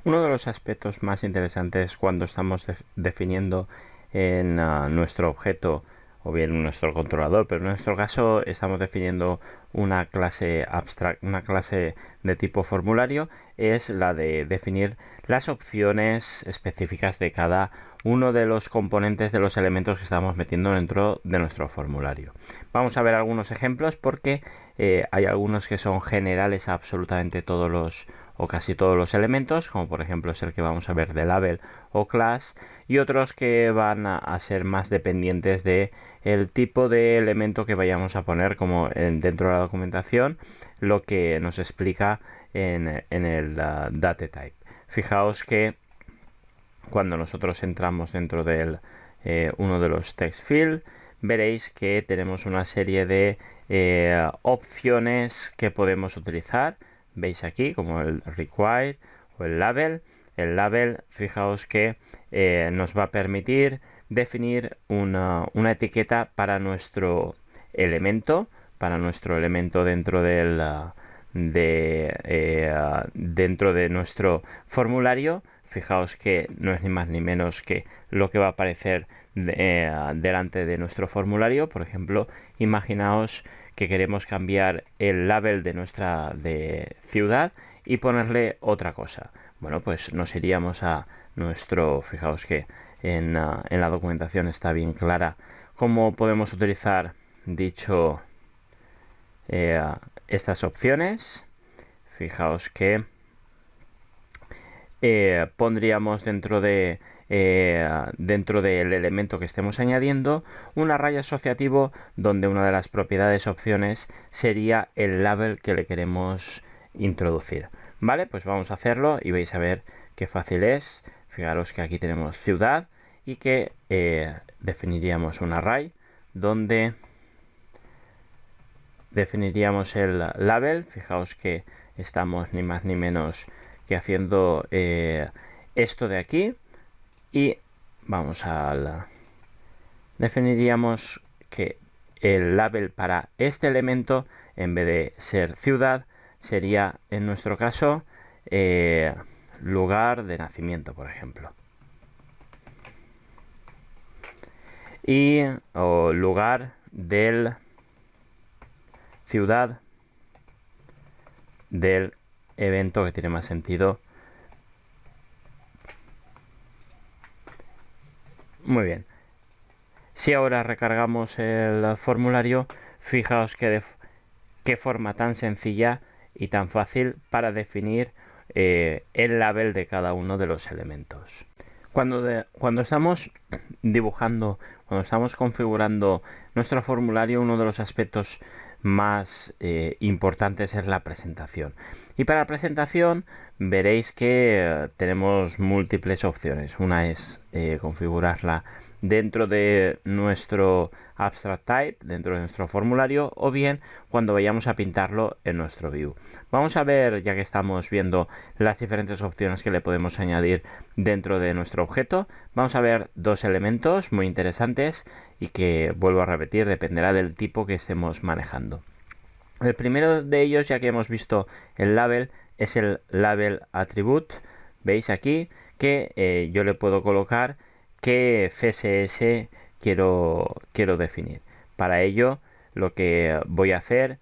Uno de los aspectos más interesantes cuando estamos definiendo en nuestro objeto o bien nuestro controlador, pero en nuestro caso estamos definiendo una clase abstract, una clase de tipo formulario, es la de definir las opciones específicas de cada uno de los componentes de los elementos que estamos metiendo dentro de nuestro formulario. Vamos a ver algunos ejemplos porque hay algunos que son generales a absolutamente todos los o casi todos los elementos, como por ejemplo es el que vamos a ver de label o class, y otros que van a ser más dependientes de el tipo de elemento que vayamos a poner, como dentro de la documentación, lo que nos explica en el data type. Fijaos que cuando nosotros entramos dentro del uno de los text field, veréis que tenemos una serie de opciones que podemos utilizar. Veis aquí como el required o el label. El label, fijaos que nos va a permitir definir una etiqueta para nuestro elemento, dentro del dentro de nuestro formulario. Fijaos que no es ni más ni menos que lo que va a aparecer delante de nuestro formulario. Por ejemplo, imaginaos que queremos cambiar el label de nuestra ciudad y ponerle otra cosa. Bueno, pues nos iríamos a nuestro, fijaos que en la documentación está bien clara cómo podemos utilizar estas opciones. Fijaos que pondríamos dentro del elemento que estemos añadiendo un array asociativo donde una de las propiedades opciones sería el label que le queremos introducir. Vale, pues vamos a hacerlo y vais a ver qué fácil es. Fijaros que aquí tenemos ciudad y que definiríamos un array donde definiríamos el label. Fijaos que estamos ni más ni menos que haciendo esto de aquí, y vamos a definiríamos que el label para este elemento, en vez de ser ciudad, sería en nuestro caso lugar de nacimiento, por ejemplo, o lugar del ciudad del evento, que tiene más sentido. Muy bien. Si ahora recargamos el formulario, fijaos que qué forma tan sencilla y tan fácil para definir el label de cada uno de los elementos. Cuando estamos dibujando, cuando estamos configurando nuestro formulario, uno de los aspectos más importantes es la presentación. Y para la presentación veréis que tenemos múltiples opciones. Una es configurarla dentro de nuestro abstract type, dentro de nuestro formulario, o bien cuando vayamos a pintarlo en nuestro view. Vamos a ver, ya que estamos viendo las diferentes opciones que le podemos añadir dentro de nuestro objeto, vamos a ver dos elementos muy interesantes y que, vuelvo a repetir, dependerá del tipo que estemos manejando. El primero de ellos, ya que hemos visto el label, es el label attribute. Veis aquí que yo le puedo colocar qué CSS quiero definir. Para ello, lo que voy a hacer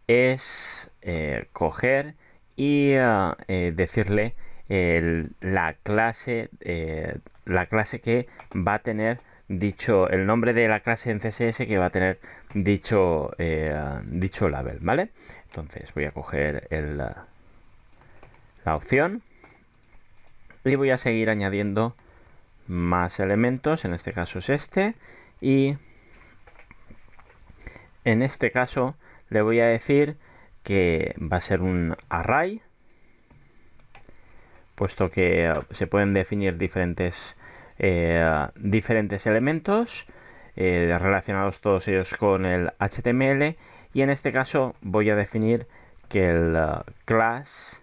es coger y decirle la clase que va a tener el nombre de la clase en CSS que va a tener dicho label, ¿vale? Entonces voy a coger la opción y voy a seguir añadiendo más elementos. En este caso es este, y en este caso le voy a decir que va a ser un array, puesto que se pueden definir diferentes elementos relacionados todos ellos con el HTML, y en este caso voy a definir que el class,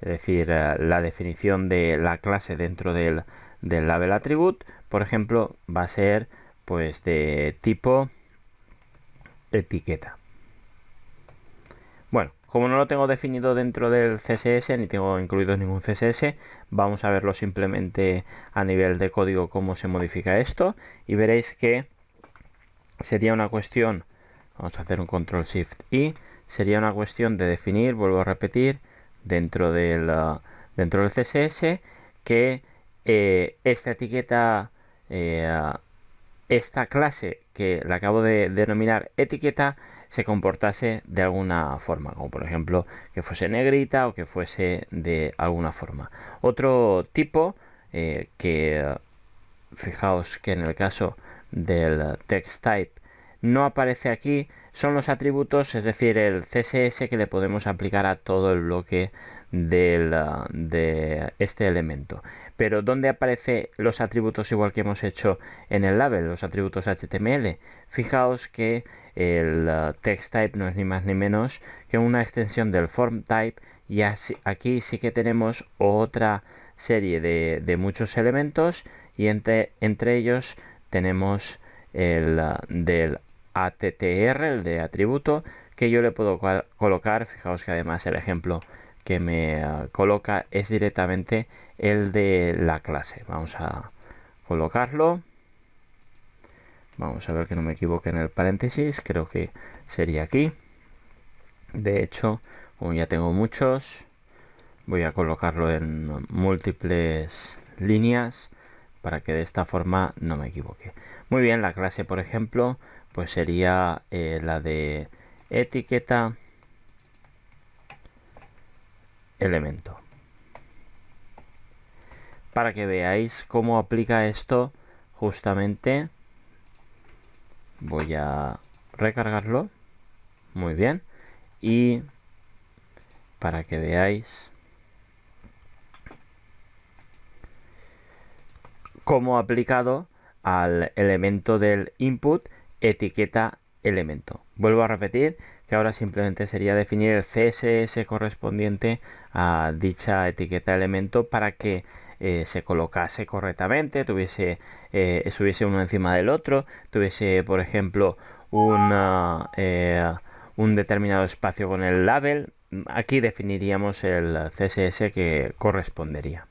es decir, la definición de la clase dentro del label attribute, por ejemplo, va a ser pues de tipo etiqueta. Bueno, Como no lo tengo definido dentro del CSS, ni tengo incluido ningún CSS, vamos a verlo simplemente a nivel de código cómo se modifica esto, y veréis que sería una cuestión, vamos a hacer un control shift y sería una cuestión de definir, vuelvo a repetir, dentro del CSS, que esta etiqueta, esta clase que la acabo de denominar etiqueta, se comportase de alguna forma, como por ejemplo que fuese negrita o que fuese de alguna forma. Otro tipo que fijaos que en el caso del text type no aparece aquí son los atributos, es decir, el CSS que le podemos aplicar a todo el bloque de este elemento. Pero ¿dónde aparecen los atributos igual que hemos hecho en el label, los atributos HTML? Fijaos que el text type no es ni más ni menos que una extensión del form type, y así, aquí sí que tenemos otra serie de muchos elementos, y entre ellos tenemos el del attr, el de atributo, que yo le puedo colocar. Fijaos que además el ejemplo que me coloca es directamente el de la clase. Vamos a colocarlo. Vamos a ver que no me equivoque en el paréntesis, creo que sería aquí. De hecho, como ya tengo muchos, voy a colocarlo en múltiples líneas para que de esta forma no me equivoque. Muy bien, la clase, por ejemplo, pues sería la de etiqueta elemento. Para que veáis cómo aplica esto, justamente voy a recargarlo. Muy bien. Y para que veáis cómo aplicado al elemento del input etiqueta elemento. Vuelvo a repetir que ahora simplemente sería definir el CSS correspondiente a dicha etiqueta elemento para que se colocase correctamente, estuviese uno encima del otro, tuviese, por ejemplo, un determinado espacio con el label. Aquí definiríamos el CSS que correspondería.